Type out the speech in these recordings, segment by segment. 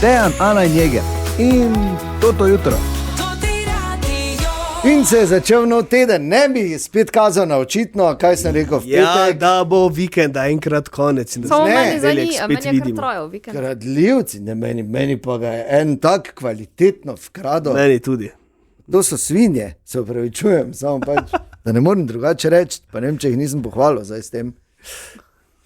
Dejan, Ana in Jeger. In to jutro. In se je začel nov teden, ne bi spet kazal na očitno, kaj sem rekel v petek. Ja, da bo vikenda enkrat konec. Samo meni zanima, meni je kar trajal vikend. Kradljivci, ne meni pa ga je en tak kvalitetno vkradel. Meni tudi. To so svinje, se upravičujem, samo pač, da ne morem drugače reči, pa ne vem, če jih nisem pohvalil zdaj s tem.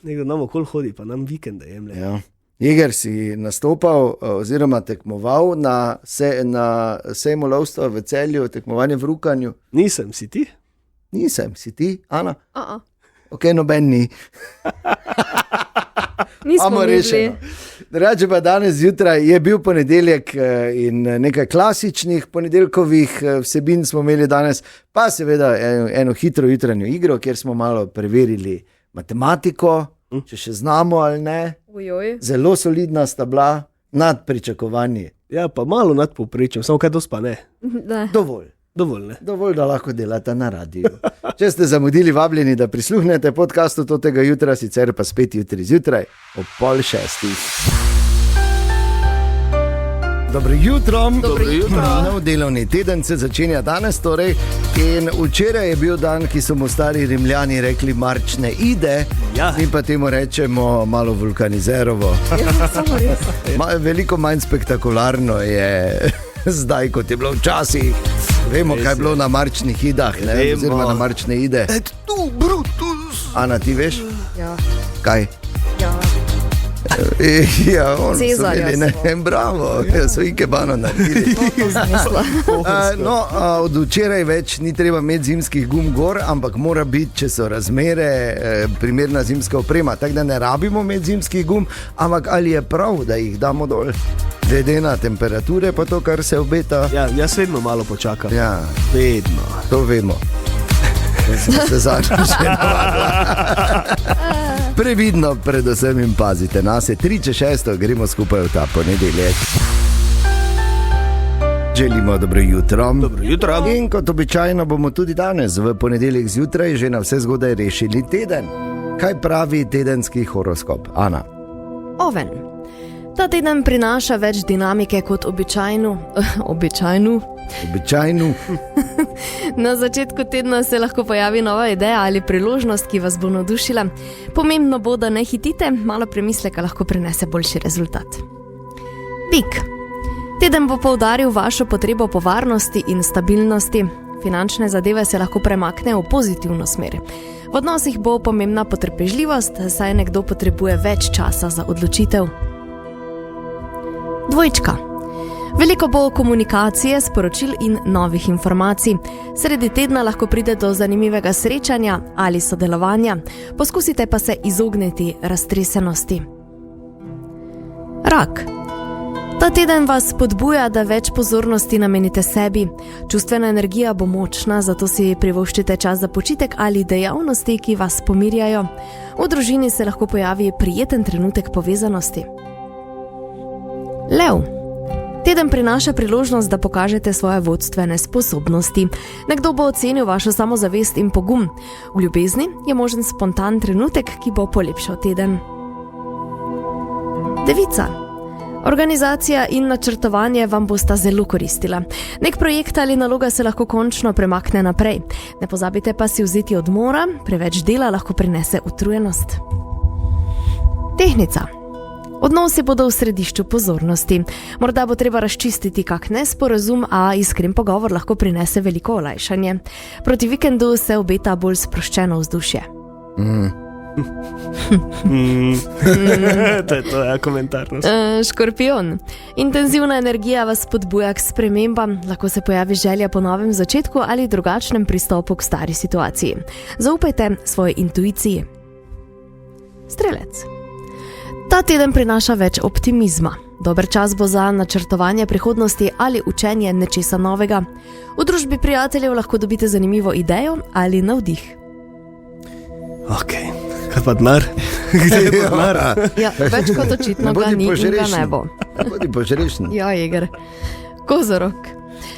Nekdo nam okoli hodi, pa nam vikende jemlje. Ja. Jeger si nastopal oziroma tekmoval na sejmu lovstva v Celju, tekmovanje v rukanju. Nisem, si ti? Nisem, si ti, Ana? Ok, noben ni. Nismo bili. Drugače pa danes zjutraj je bil ponedeljek in nekaj klasičnih ponedeljkovih vsebin smo imeli danes, pa seveda eno hitro jutranjo igro, kjer smo malo preverili matematiko, če še znamo ali ne. Ujoj. Zelo solidna sta bila, nad pričakovanji. Ja, pa malo nad povprečjem, samo kaj dospa ne. Ne. Dovolj, ne. Dovolj, da lahko delate na radiju. Če ste zamudili, vabljeni, da prisluhnete podcastu tega jutra, sicer pa spet jutri zjutraj ob 5:30. Dobro jutro. Nov delovni teden se začenja danes, torej. In včeraj je bil dan, ki so mu stari Rimljani rekli marčne ide, mi pa temu rečemo malo vulkanizerovo. Veliko manj spektakularno je zdaj, kot je bilo včasih. Vemo, kaj je bilo na marčnih idah, oziroma na marčne ide. Et tu, Brutus! Ana, ti veš? Ja. Kaj? Ja. Ja, on Cezarja so bili, bravo, so ikebano naredili. Od včeraj več ni treba imeti zimskih gum gor, ampak mora biti, če so razmere, primerna zimska oprema. Tako da ne rabimo imeti zimskih gum, ampak ali je prav, da jih damo dol? Glede na temperature pa to, kar se obeta. Ja, jaz vedno malo počakam. Ja, vedno. To vemo. Se zadnjo še navadila. Previdno predvsem in pazite nase. 3:06, gremo skupaj v ta ponedeljek. Želimo dobro jutro. Dobro jutro. In kot običajno bomo tudi danes v ponedeljek zjutraj že na vse zgodaj rešili teden. Kaj pravi tedenski horoskop? Ana? Oven. Ta teden prinaša več dinamike kot običajno. Na začetku tedna se lahko pojavi nova ideja ali priložnost, ki vas bo navdušila. Pomembno bo, da ne hitite, malo premisleka lahko prinese boljši rezultat. Bik. Teden bo poudaril vašo potrebo po varnosti in stabilnosti. Finančne zadeve se lahko premaknejo v pozitivno smer. V odnosih bo pomembna potrpežljivost, saj nekdo potrebuje več časa za odločitev. Dvojčka. Veliko bo komunikacije, sporočil in novih informacij. Sredi tedna lahko pride do zanimivega srečanja ali sodelovanja. Poskusite pa se izogniti raztresenosti. Rak. Ta teden vas spodbuja, da več pozornosti namenite sebi. Čustvena energija bo močna, zato si privoščite čas za počitek ali dejavnosti, ki vas pomirjajo. V družini se lahko pojavi prijeten trenutek povezanosti. Lev. Teden prinaša priložnost, da pokažete svoje vodstvene sposobnosti. Nekdo bo ocenil vašo samozavest in pogum. V ljubezni je možen spontan trenutek, ki bo polepšal teden. Devica. Organizacija in načrtovanje vam bosta zelo koristila. Nek projekt ali naloga se lahko končno premakne naprej. Ne pozabite pa si vzeti odmora, preveč dela lahko prinese utrujenost. Tehnica. Odnosi bodo v središču pozornosti. Morda bo treba razčistiti kak nesporazum, a iskren pogovor lahko prinese veliko olajšanje. Proti vikendu se obeta bolj sproščeno vzdušje. To je komentarnost. Škorpion. Intenzivna energija vas spodbuja k spremembam, lahko se pojavi želja po novem začetku ali drugačnem pristopu k stari situaciji. Zaupajte svoji intuiciji. Strelec. Ta teden prinaša več optimizma. Dober čas bo za načrtovanje prihodnosti ali učenje nečesa novega. V družbi prijateljev lahko dobite zanimivo idejo ali navdih. Ok, kaj pa denar? Kde je pa denar? Ja, več kot očitno ga ni in ga ne bo. Bodi požrešen. Ja, Jeger. Kozorog.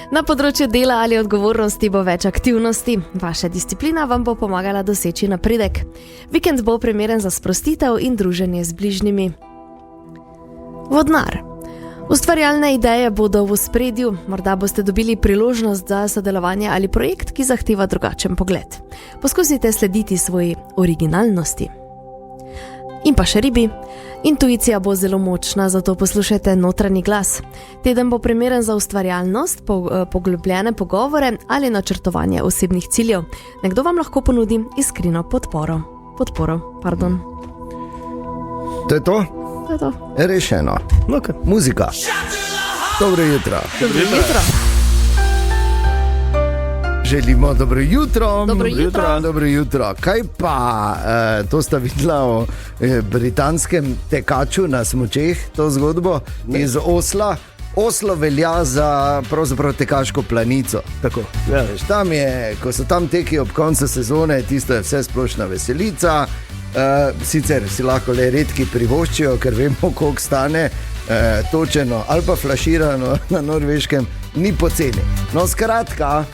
Na področju dela ali odgovornosti bo več aktivnosti. Vaša disciplina vam bo pomagala doseči napredek. Vikend bo primeren za sprostitev in druženje z bližnjimi. Vodnar. Ustvarjalne ideje bodo v ospredju, morda boste dobili priložnost za sodelovanje ali projekt, ki zahteva drugačen pogled. Poskusite slediti svoji originalnosti. In pa še ribi. Intuicija bo zelo močna, zato poslušajte notranji glas. Teden bo primeren za ustvarjalnost, poglobljene pogovore ali načrtovanje osebnih ciljev. Nekdo vam lahko ponudi iskreno podporo. To je to? To je to. Rešeno. Okay. Muzika. Dobro jutro. Dobro jutro. Želimo dobro jutro. Dobro jutro. Dobro jutro. Kaj pa, to sta videla o britanskem tekaču na smučeh, to zgodbo iz Osla. Oslo velja za pravzaprav tekaško planico. Tako, ja. Tam je, ko so tam teki ob koncu sezone, tisto je vse splošna veselica. Sicer si lahko le redki privoščijo, ker vemo, koliko stane točeno ali pa flaširano na Norveškem, ni poceni. No, skratka,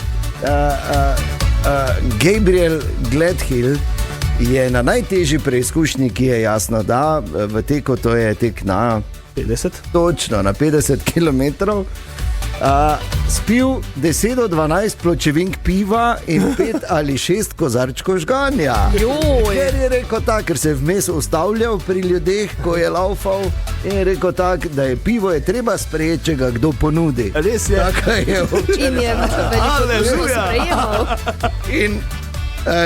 Gabriel Gledhill je na najtežji preizkušnji, ki je jasno, da v teku, to je tek na 50. Točno, na 50 km. Spil 10 do 12 pločevink piva in 5 ali 6 kozarčkov žganja. Ker je rekel tako, ker se je vmes ustavljal pri ljudeh, ko je laufal, in je rekel tako, da je pivo je treba sprejeti, če ga kdo ponudi. Res je. Tako je In je veliko sprejemal. In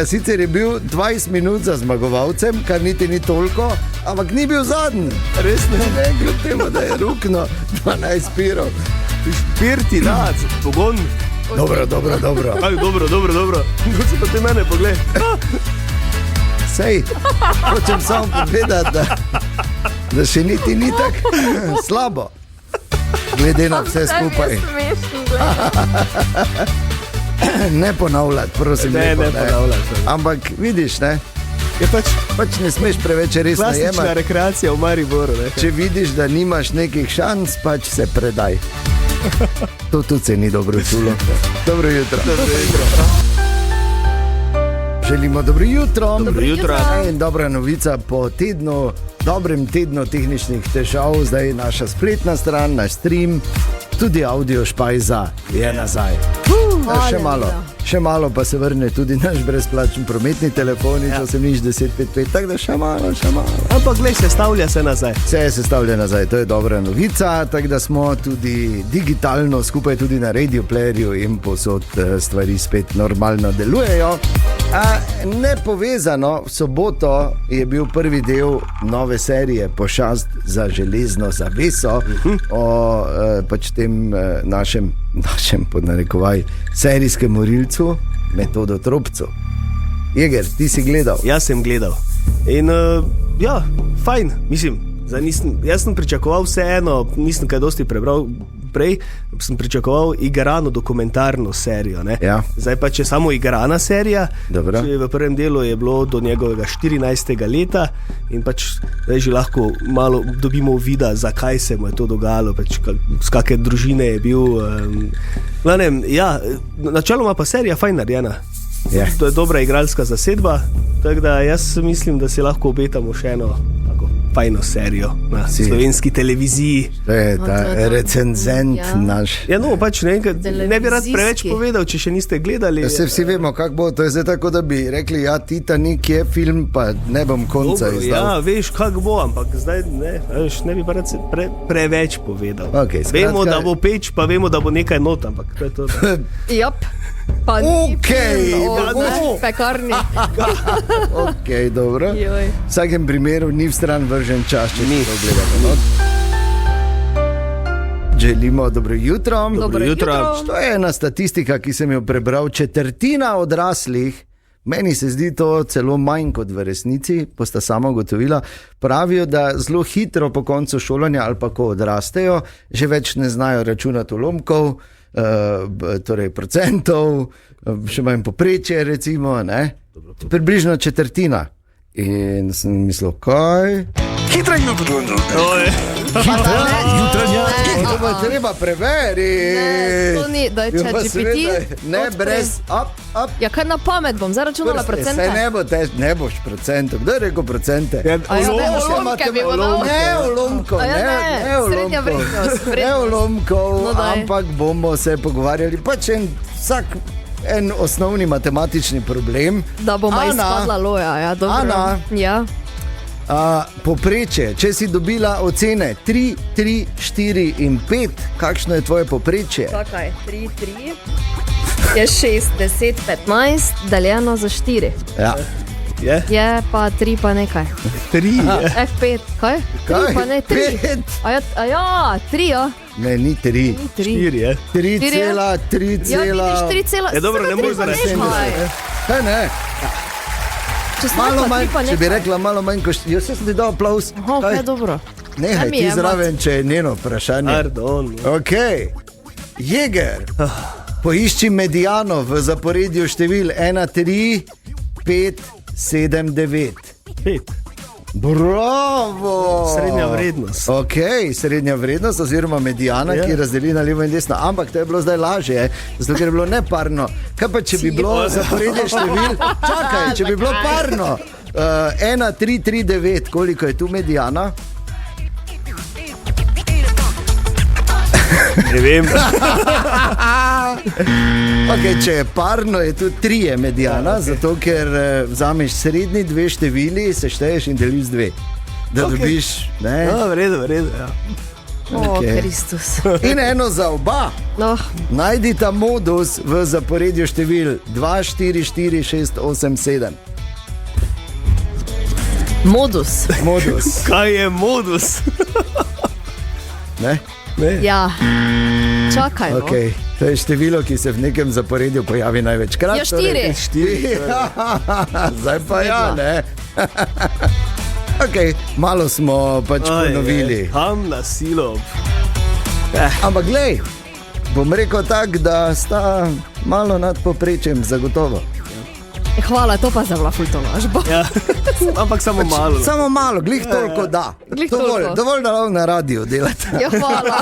sicer je bil 20 minut za zmagovalcem, kar niti ni toliko, ampak ni bil zadnji. Res ne. Kljub temu, da je rukno 12 pirov. Špirti nad, pogon. Dobro. Aj, dobro. Kako se pa te mene pogled? Sej, hočem samo povedati, da še niti ni tako slabo, glede na vse skupaj. Ne ponavljati, prosim. Ne ponavljati. Ampak vidiš, ne? Je Pač ne smeš preveč resno klasična jemati. rekreacija v Mariboru. Ne? Če vidiš, da nimaš nekih šans, pač se predaj. To tudi se ni dobro čulo. Dobro jutro. Želimo dobro jutro. Dobro jutro. In dobra novica po dobrem tednu tehničnih težav, zdaj naša spletna stran, naš stream, tudi audio špajza je nazaj. Še malo pa se vrne tudi naš brezplačen prometni telefon, če se nič 1055, tako da še malo. Ampak glej, sestavlja se nazaj. Vse se stavlja nazaj, to je dobra novica, tako da smo tudi digitalno skupaj tudi na Radio Playerju in posod stvari spet normalno delujejo. Nepovezano, v soboto je bil prvi del nove serije Pošast za železno zaveso o pač tem našem podnarekovaj serijskem morilcu Metodu Tropcu. Jeger, ti si gledal? Jaz sem gledal. In ja, fajn, mislim. Jaz sem pričakoval vseeno, nisem kaj dosti prebral prej, sem pričakoval igrano dokumentarno serijo. Ja. Zdaj pa, če samo igrana serija, Dobro. v prvem delu je bilo do njegovega 14. leta in pač zdaj že lahko malo dobimo vida, zakaj se mu je to dogajalo, pač z kakšne družine je bil. Ja, načeloma pa serija fajn narejena. Ja. To je dobra igralska zasedba, tako da jaz mislim, da si lahko obetamo še eno fajno serijo na slovenski televiziji. To je ta recenzent naš. Ja, no, pač ne bi rad preveč povedal, če še niste gledali. Se vsi vemo, kako bo. To je zdaj tako, da bi rekli, ja, Titanik je film, pa ne bom konca Dobro, izdal. ja, veš, kako bo, ampak zdaj ne bi pa rad preveč povedal. Okay, vemo, da bo peč, pa vemo, da bo nekaj not, ampak to je to. Jop. Pa ni pekarni. Ok, dobro. Joj. V vsakem primeru ni v stran vržen čas, če ni to gledamo. No? Želimo dobro jutro. Dobro jutro. To je ena statistika, ki sem jo prebral. Četrtina odraslih, meni se zdi to celo manj kot v resnici, posta sama ugotovila, pravijo, da zelo hitro po koncu šolanja ali pa ko odrastejo, že več ne znajo računati ulomkov, torej procentov, še manj poprečje recimo, ne? Približno četrtina. In sem mislil, kaj? Hitra jutranja. To bo treba preveriti. To ni, da je ChatGPT. Ne, brez Ja, kaj na pamet bom, zdaj računala procente. Saj ne boš procentov. Kdo je rekel procente? Ulomke bi vodal. Ne ulomkov, ne ulomkov. srednja vrednost. Ne ulomkov, No, daj. ampak bomo se pogovarjali. Pač en osnovni matematični problem. Da bomo Ana, izpadla loja, ja, dobro. Ana. Ja. Poprečje, če si dobila ocene 3, 3, 4 in 5, kakšno je tvoje poprečje? Čakaj, 3, 3 je 6, 10, 15, deljeno za 4. Ja. Je pa 3 pa nekaj. 3. F5, kaj? 3 pa ne, 3. 5? A ja, 3, ja. Ne, ni 3. 4 je. 3,3. Ja, vidiš, 3,7. Ja, dobro, ne moreš reči. Kaj ne? Če sem Malo rekla manj, 3 pa če bi nekaj. rekla malo manj, jaz sem ti dal aplauz. Aha, kaj je dobro. Nehaj Daj mi ti jemati. zraven, če je njeno vprašanje. Pardon. Ok, Jeger, poišči mediano v zaporedju števil 1, 3, 5, 7, 9. 5. Bravo! Srednja vrednost. Ok, srednja vrednost oziroma medijana, Ja. ki razdeli na levo in desno. Ampak to je bilo zdaj lažje, zato ker je bilo neparno. Kaj pa če bi bilo zaporedje števil? Čakaj, če bi bilo parno. 1, 3, 3, 9, koliko je tu medijana? Ne vem. Okay, če je parno, je tu 3 medijana, zato ker vzameš srednji 2 števili, sešteješ in deliš z 2. Da dobiš. Ne? Ja, v redu. Ja. O, Okej. Kristus. In eno za oba. No, Najdi ta modus v zaporedju števil 2, 4, 4, 6, 8, 7. modus. Modus. Kaj je modus? Ne? Ne. Ja. Čakaj, no. Okay. To je število, ki se v nekem zaporedju pojavi največkrat. Ja, 4. 4. Zdaj pa ja, ne. Okay, malo smo pač ponovili. Ham na silo. Ampak glej, bom rekel tako, da sta malo nad povprečjem, zagotovo. Hvala, to pa za vlafulto lažbo. Ja. Ampak samo malo. Samo malo, glih toliko da. Glih toliko. Dovolj, da lahko na radiju delate. Ja, hvala.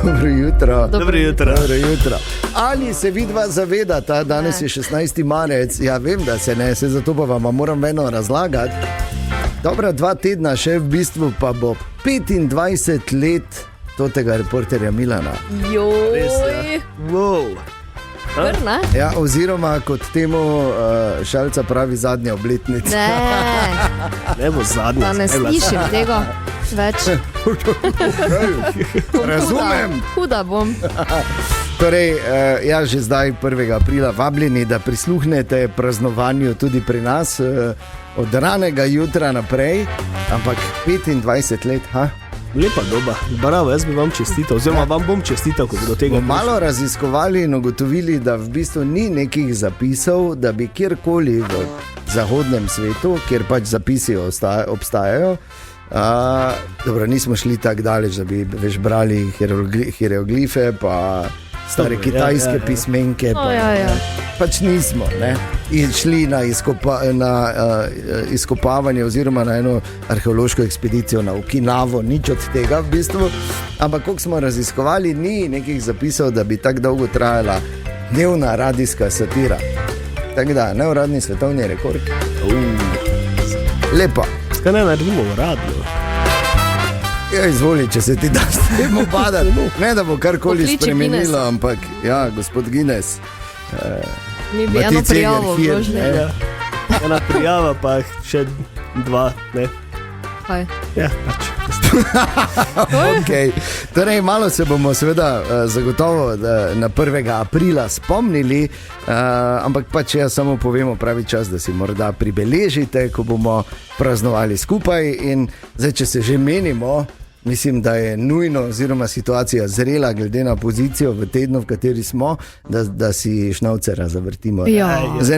Dobro jutro. Dobro jutro. Dobro jutro. Ali se vidva zavedata, danes je 16. marec, ja vem, da se ne, se zato pa vam moram eno razlagati. Dobra 2 tedna še v bistvu pa bo 25 let tega reporterja Milana. Joj. Wow. Vrna? Ja, oziroma kot temu Šalca pravi zadnja obletnica. Ne, Ne bo zadnja. da ne slišim tega več. Razumem. Huda bom. Torej, ja, že zdaj 1. aprila vabljeni, da prisluhnete praznovanju tudi pri nas od ranega jutra naprej, ampak 25 let, ha? Lepa doba. Bravo, jaz bi vam čestital, oziroma vam bom čestital, ko bo do tega Bomo malo raziskovali in ugotovili, da v bistvu ni nekih zapisov, da bi kjerkoli v zahodnem svetu, kjer pač zapisi obstajajo, dobro, nismo šli tako daleč, da bi več brali hieroglife, pa stare Dobro, kitajske ja. pismenke, pa, Ja. pač nismo, ne? In šli na izkopavanje oziroma na eno arheološko ekspedicijo na Okinavo, nič od tega v bistvu, ampak koliko smo raziskovali, ni nekih zapisov, da bi tako dolgo trajala dnevna radijska satira. Tako da, neuradni svetovni rekord. Lepo. Kaj ne naredimo v radiju? Ja, izvoli, če se ti da s tem obadati. Ne, da bo karkoli Pokliči spremenilo, Guinnessa. ampak ja, gospod Guinness. Mi bi eno Matice prijavo Jerfir, vložili. ne. Ena prijava, pa še 2, ne? Kaj? Ja, pač. Okay. Torej, malo se bomo seveda zagotovo na 1. aprila spomnili, ampak pač jaz samo povemo pravi čas, da si morda pribeležite, ko bomo praznovali skupaj. In zdaj, če se že menimo, mislim, da je nujno, oziroma situacija zrela, glede na pozicijo v tednu, v kateri smo, da si šnaucera zavrtimo. Ja. Z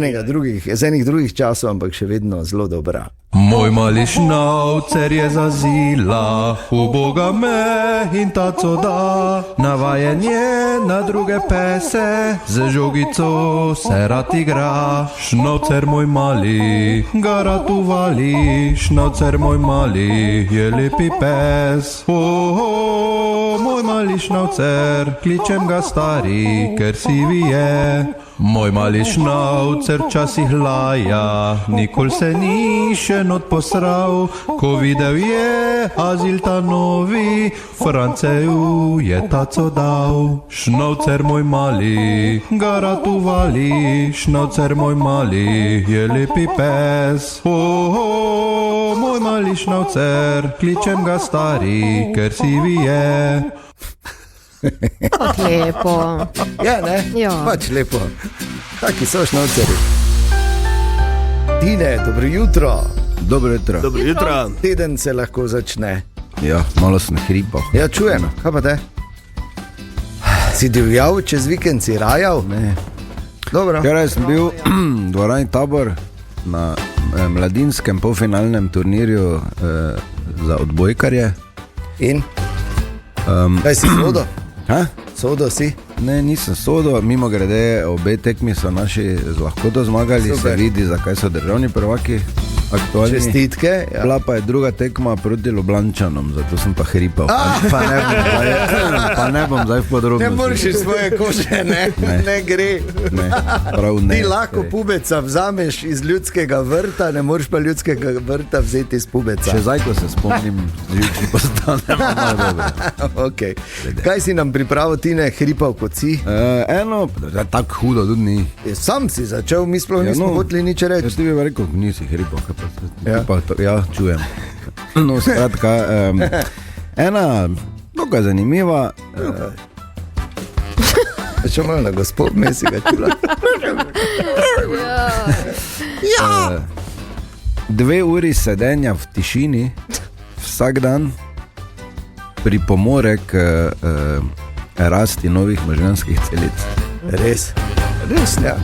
enih drugih časov, ampak še vedno zelo dobra. Moj mali šnaucer je zazila, uboga me in taco da. Navajen je na druge pese, z žogico se rad igra. Šnaucer moj mali, ga rad uvali, šnaucer moj mali, je lepi pes. Moj mali šnaucer, kličem ga stari, ker sivi je. Moj mali šnaucer včasih laja, nikoli se ni še not posral, ko videl je azil ta novi, Franceju je taco dal. Šnaucer moj mali, ga rad uvali, šnaucer moj mali, je lepi pes. Moj mali šnaucer, kličem ga stari, ker sivi je. Lepo. Ja, ne? Ja. Pač lepo. Taki so šnauceri. Tine, dobro jutro. Dobro jutro. Dobro jutro. Teden se lahko začne. Ja, malo sem hripal. Ja, čujem. Kaj pa te? Si divjal čez vikend, si rajal? Ne. Dobro. Včeraj sem bil v dvorani Tabor na mladinskem polfinalnem turnirju za odbojkarje. In? Kaj si sodo? Ha? Sodo si? Ne, nisem sodo, mimo grede, obe tekmi so naši z lahkoto zmagali, Super. se vidi, zakaj so državni prvaki aktualni. Čestitke. Ja. Bila pa je druga tekma proti Ljubljančanom, zato sem pa hripal. Pa ne bom zdaj v podrobnosti. Ne moreš iz svoje kože, ne? Ne gre. Ne, prav ne. Ti lahko pubeca vzameš iz ljudskega vrta, ne moreš pa ljudskega vrta vzeti iz pubeca. Še zdaj, ko se spomnim, zjutraj postanem malo dobro. Okay. Kaj si nam pripravil, Tine, hripal kot si? Eno, tako hudo tudi ni. Sam si začel, mi sploh nismo hoteli nič reči. Jaz ti bi rekel, nisi hripal, kaj pa se. Ja. Ja, čujem. No, skratka, ena, dokaj zanimiva. Če malo na gospod, mesi ga čula. Ja. 2 uri sedenja v tišini vsak dan pripomore k rasti novih možganskih celic. Res. Res, ja.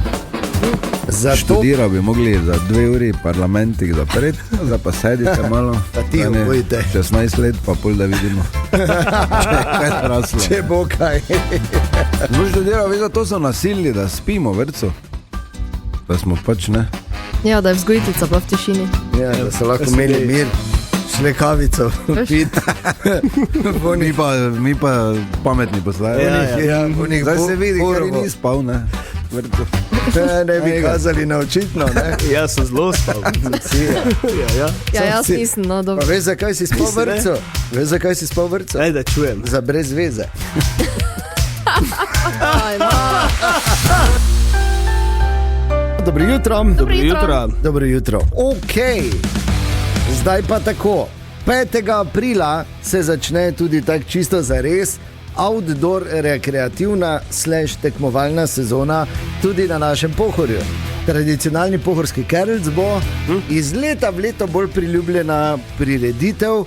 Zato Študiral bi mogli za 2 uri parlamentih zapreti, zdaj pa sedite malo. Pa ti Ene obojte. 16 let, pa pol da vidimo. Če je kaj raslo. če bo kaj. No, študiral, veš, zato so nasilni, da spimo v vrtcu. Da smo pač ne. Ja, da je vzgojiteljica bila v tišini. Ja, da so lahko imeli mir, šle kavico pit. Mi pa pametni postajajo. Ja, unih Zdaj se vidi, ker borovo. ni spal, ne. Vrtcu. Ne bi kazali na očitno, ne? Jaz sem zelo spal. Ja. Ja, jaz nisem, no Pa dobro. veš, zakaj si spal v vrtcu? Veš, zakaj si spal v vrtcu? Daj, da čujem. Za brez veze. Aj, no. Dobro jutro. Dobro jutro. Dobro jutro. Ok, zdaj pa tako. 5. aprila se začne tudi tak čisto zares outdoor rekreativna / tekmovalna sezona tudi na našem Pohorju. Tradicionalni pohorski kerlc bo iz leta v leto bolj priljubljena prireditev,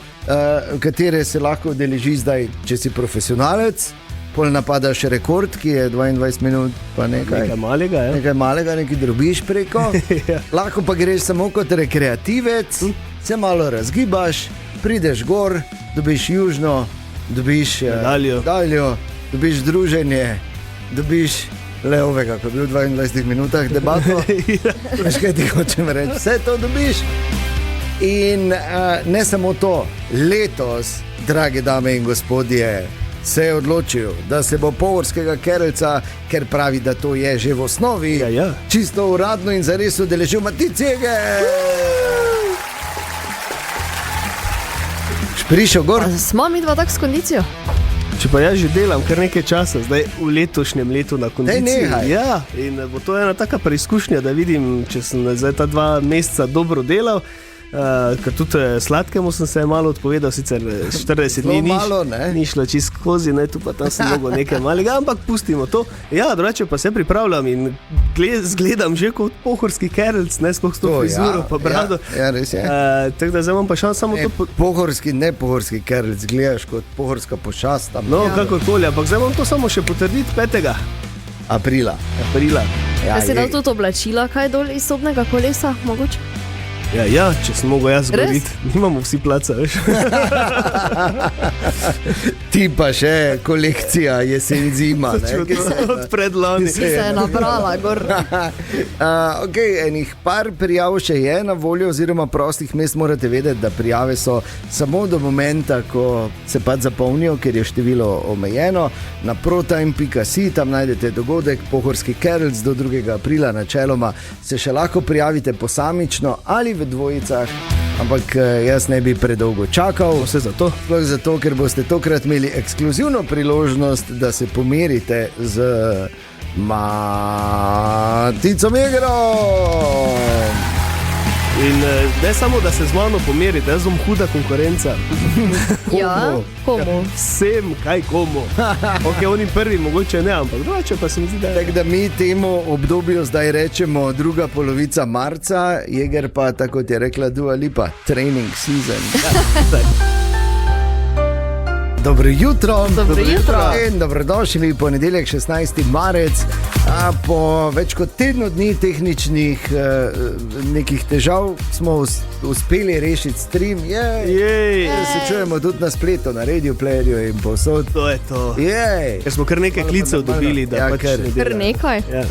katere se lahko udeleži zdaj, če si profesionalec. Pol napadaš rekord, ki je 22 minut, pa nekaj. Nekaj malega, ja. Nekaj malega, nekaj drobiš preko. Ja. Lahko pa greš samo kot rekreativec, se malo razgibaš, prideš gor, dobiš južno, dobiš medaljo, dobiš druženje, dobiš Leovega, ko je bil v 22 minutah debato. Veš, kaj ti hočem reči? Vse to dobiš. In ne samo to, letos, drage dame in gospodje, se je odločil, da se bo pohorskega kerlca, ker pravi, da to je že v osnovi, Ja. čisto uradno in zares udeležil Matic Jeger. Prišel gor. A smo mi dva tako s kondicijo? Če pa jaz že delam kar nekaj časa, zdaj v letošnjem letu na kondiciji. nehaj. Ja, in bo to ena taka preizkušnja, da vidim, če sem zdaj ta 2 meseca dobro delal. Ker tudi sladkemu sem se malo odpovedal, sicer 40 dni ni šlo čist skozi, ne, tu pa tam sem mogel nekaj malega, ampak pustimo to. Ja, drugače pa se pripravljam in zgledam že kot pohorski kerlc, ne, sploh s to frizuro pa brado. Ja, res je. Tako da zdaj imam pa šans samo to... Pohorski, ne pohorski kerlc, gledaš kot pohorska pošast. No, kakorkoli, ampak zdaj imam to samo še potrditi 5. aprila. aprila. Ja si dal tudi oblačila, kaj dol iz sobnega kolesa, mogoče? Ja, če sem mogel jaz zgoditi, nimamo vsi placa, veš. Ti pa še kolekcija jesen zima. Od predlani. Se je nabrala gor. Okay, enih par prijav še je na voljo, oziroma prostih mest morate vedeti, da prijave so samo do momenta, ko se pač zapolnijo, ker je število omejeno. Na protime.si tam najdete dogodek Pohorski Carols do 2. aprila, načeloma se še lahko prijavite posamično ali v dvojicah, ampak jaz ne bi predolgo čakal. Vse zato. Sploh zato, ker boste tokrat imeli ekskluzivno priložnost, da se pomerite z Matico Megrom. In ne samo, da se z mano pomerite, jaz bom huda konkurenca. Ja, komu? Vsem, kaj komu. Ok, oni prvi mogoče ne, ampak drugače pa se mi zdi, da Tako da mi temu obdobju zdaj rečemo druga polovica marca, Jeger pa, tako kot je rekla Dua Lipa, training season. Dobro jutro. Dobro jutro. In dobrodošli, ponedeljek 16. marec. Po več kot tednu dni tehničnih nekih težav smo uspeli rešiti stream. Jej. Se čujemo tudi na spletu, na Radio Playerju in povsod. To je to. Jej. Ker smo kar nekaj klicev dobili, da pač ne dela. Kar nekaj. Ja,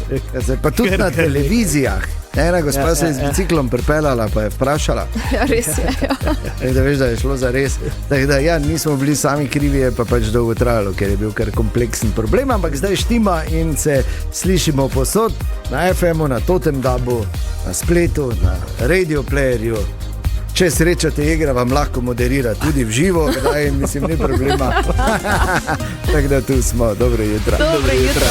Pa tudi na televizijah. Ena gospa se je z biciklom pripeljala, pa je vprašala. Ja, res je. Ja. Da veš, da je šlo za res. Tako da ja, nismo bili sami krivi, je pa pač dolgo trajalo, ker je bil kar kompleksen problem, ampak zdaj štima in se slišimo posod na FM-u, na Totem Dabu, na spletu, na Radio Playerju. Če srečate Jegra, vam lahko moderira tudi v živo, kdaj, mislim, ni problema. Tako da tu smo, dobro jutro. Dobro jutro.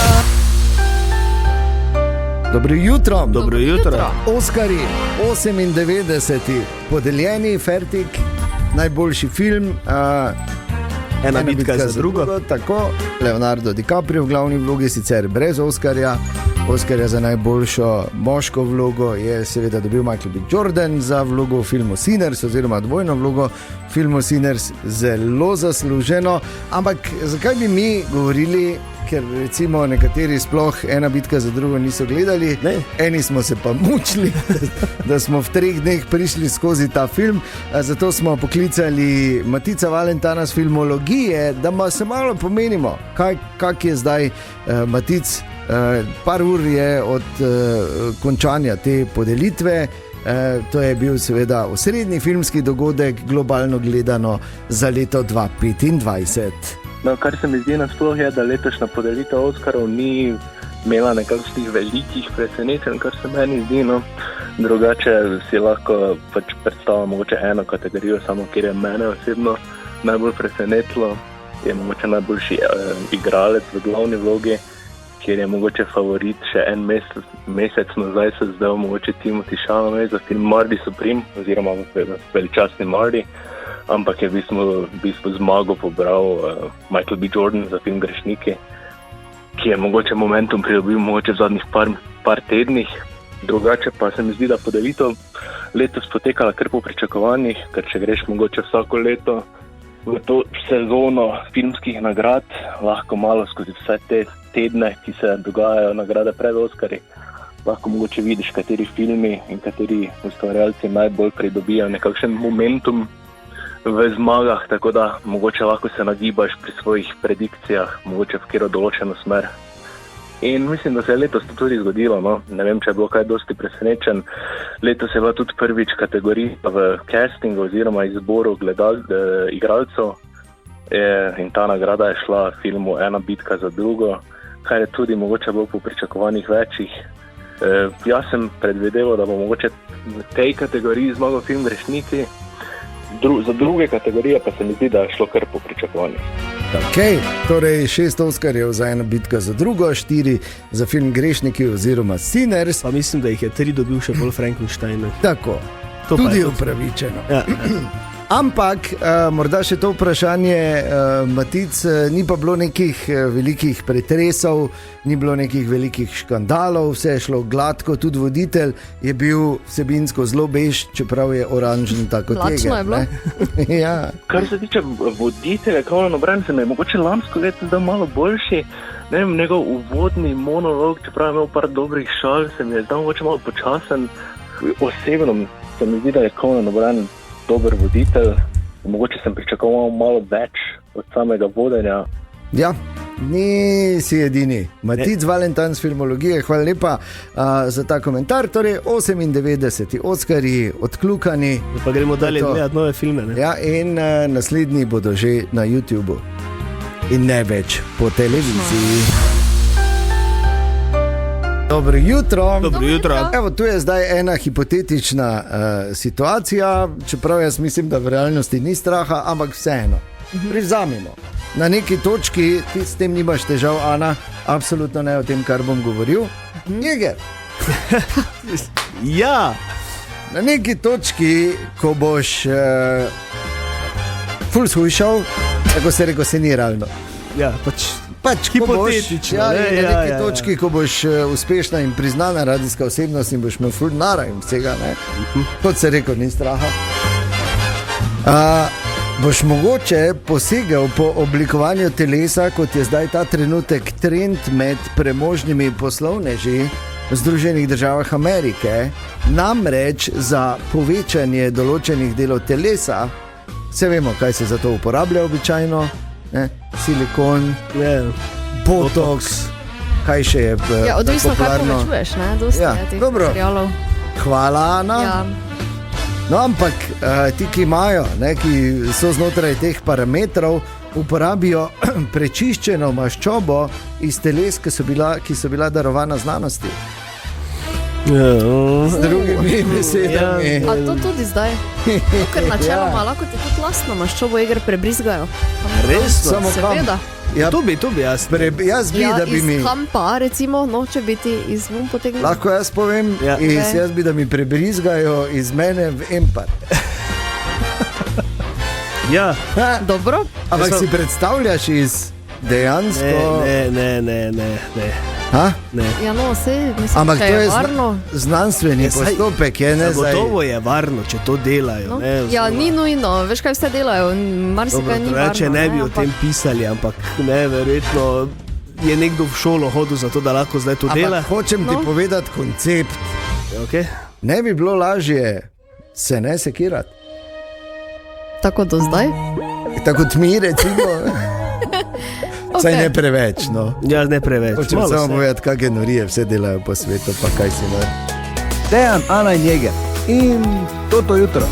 Dobro jutro. Dobro jutro. Oskarji 98. podeljeni, fertik, najboljši film, Ena bitka za drugo. Tako, Leonardo DiCaprio v glavni vlogi, sicer brez Oskarja. Oskarja za najboljšo moško vlogo je seveda dobil Michael B. Jordan za vlogo v filmu Sinners, oziroma dvojno vlogo v filmu Sinners, zelo zasluženo. Ampak zakaj bi mi govorili, ker recimo nekateri sploh Ena bitka za drugo niso gledali, ne. Eni smo se pa mučili, da smo v 3 dneh prišli skozi ta film, zato smo poklicali Matica Valentana z Filmologije, da se malo pomenimo, kak je zdaj Matic. Par ur je od končanja te podelitve. To je bil seveda osrednji filmski dogodek, globalno gledano, za leto 2025. No, kar se mi zdi nasploh je, da letošnja podelitev Oskarov ni imela nekakšnih velikih presenečenj, kar se meni zdi. No. Drugače si lahko pač predstavljam mogoče eno kategorijo, samo kjer je mene osebno najbolj presenetilo, je mogoče najboljši igralec v glavni vlogi, kjer je mogoče favorit še en mesec nazaj se zdaj mogoče Timothy Chalamet za film Mardi Supreme, oziroma Veličastni Mardi, ampak je v bistvu zmago pobral Michael B. Jordan za film Grešniki, ki je mogoče momentum pridobil mogoče v zadnjih par tednih. Drugače pa se mi zdi, da podelitev letos potekala kar po pričakovanjih, ker če greš mogoče vsako leto v to sezono filmskih nagrad, lahko malo skozi vse te tedne, ki se dogajajo nagrade pred Oskarji, lahko mogoče vidiš, kateri filmi in kateri ustvarjalci najbolj pridobijo nekakšen momentum v zmagah, tako da mogoče lahko se nagibaš pri svojih predikcijah, mogoče v katero določeno smer. In mislim, da se je letos to tudi zgodilo. No? Ne vem, če je bilo kaj dosti presenečen. Letos je bila tudi prvič kategorija v castingu oziroma izboru igralcev. In ta nagrada je šla filmu Ena bitka za drugo, kar je tudi mogoče bilo po pričakovanjih večjih. Jaz sem predvideval, da bo mogoče v tej kategoriji zmagal film Grešniki. Za druge kategorije pa se mi zdi, da je šlo kar po pričakovanjih. Okay, torej 6 Oskarjev za Ena bitka za drugo, 4 za film Grešniki oziroma Sinners. Pa mislim, da jih je 3 dobil še bolj Frankenstein. Tako, To pa tudi je to. upravičeno. Ja. Ampak, morda še to vprašanje, Matic, ni pa bilo nekih velikih pretresov, ni bilo nekih velikih škandalov, vse je šlo gladko, tudi voditelj je bil vsebinsko zelo bež, čeprav je oranžen tako Lačno je bilo. Ja. Kar se tiče voditelja, Conan O'Brien, se mi je mogoče lansko leto zdaj malo boljši. Ne vem, njegov uvodni monolog, čeprav je imel par dobrih šal, se mi je zdaj mogoče malo počasen. Osebno se mi zdi, da je Conan O'Brien dober voditelj. Mogoče sem pričakoval malo več od samega vodenja. Ja, nisi edini. Matic Valentine z filmologije, hvala lepa za ta komentar. Torej, 98 Oskarji odkljukani. Pa gremo dalje gledati nove filme. Ne? Ja, in naslednji bodo že na YouTubu. In ne več po televiziji. Dobro jutro. Dobro jutro. Evo, tu je zdaj ena hipotetična situacija, čeprav jaz mislim, da v realnosti ni straha, ampak vseeno. Privzamemo. Na neki točki, ti s tem nimaš težav, Ana, absolutno ne o tem, kar bom govoril. Jeger. Ja. Na neki točki, ko boš ful shujšal, tako se reko, se ni realno. Ja, pač hipotetično. Ja, na neki točki, ko boš uspešna in priznana radijska osebnost in boš imel ful nara in vsega, ne? Kot se reko, ni straha. Boš mogoče posegel po oblikovanju telesa, kot je zdaj ta trenutek trend med premožnimi poslovneži v Združenih državah Amerike, namreč za povečanje določenih delov telesa. Vse vemo, kaj se za to uporablja običajno, ne? Silikon, botox, kaj še je popularno. Ja, odvisno, kaj povečuješ, ne? Dosti je teh materialov. Hvala, Ana. Ja. No, ampak ti, ki imajo, ne, ki so znotraj teh parametrov, uporabijo prečiščeno maščobo iz teles, ki so bila darovana znanosti. Z drugimi besedami. A to tudi zdaj? Ker načeloma lahko ti tudi lastno maščobo Jeger prebrizgajo. Res? Samo kam? Seveda. Ja, To bi jaz. jaz bi, da bi iz mi... kampa, recimo, no, če bi ti iz vun potegnil. Lahko jaz povem, Ja. jaz bi, da mi prebrizgajo iz mene v empar. Ja. Dobro. Ampak Jaz si predstavljaš iz dejansko... Ne. Ha? Ne. Ja, no, sej, mislim, Ampak če to je varno. znanstveni Ja, saj- postopek, je ne zdaj. Zagotovo je varno, če to delajo. No. Ne, Ja, oziroma- ni nujno, veš kaj vse delajo, marsikaj ni varno. Drugače ne bi o ampak- tem pisali, ampak ne, verjetno je nekdo v šolo hodil za to, da lahko zdaj to dela. Ampak hočem ti No. povedati koncept. Okay. Ne bi bilo lažje se ne sekirati. Tako do zdaj? Tako kot mi, recimo. Saj ne preveč, no. Ja, ne preveč. Hočem Malo samo se. povedati, kakšne norije vse delajo po svetu, pa kaj si ne. Dejan, Ana in Jeger. In to jutro.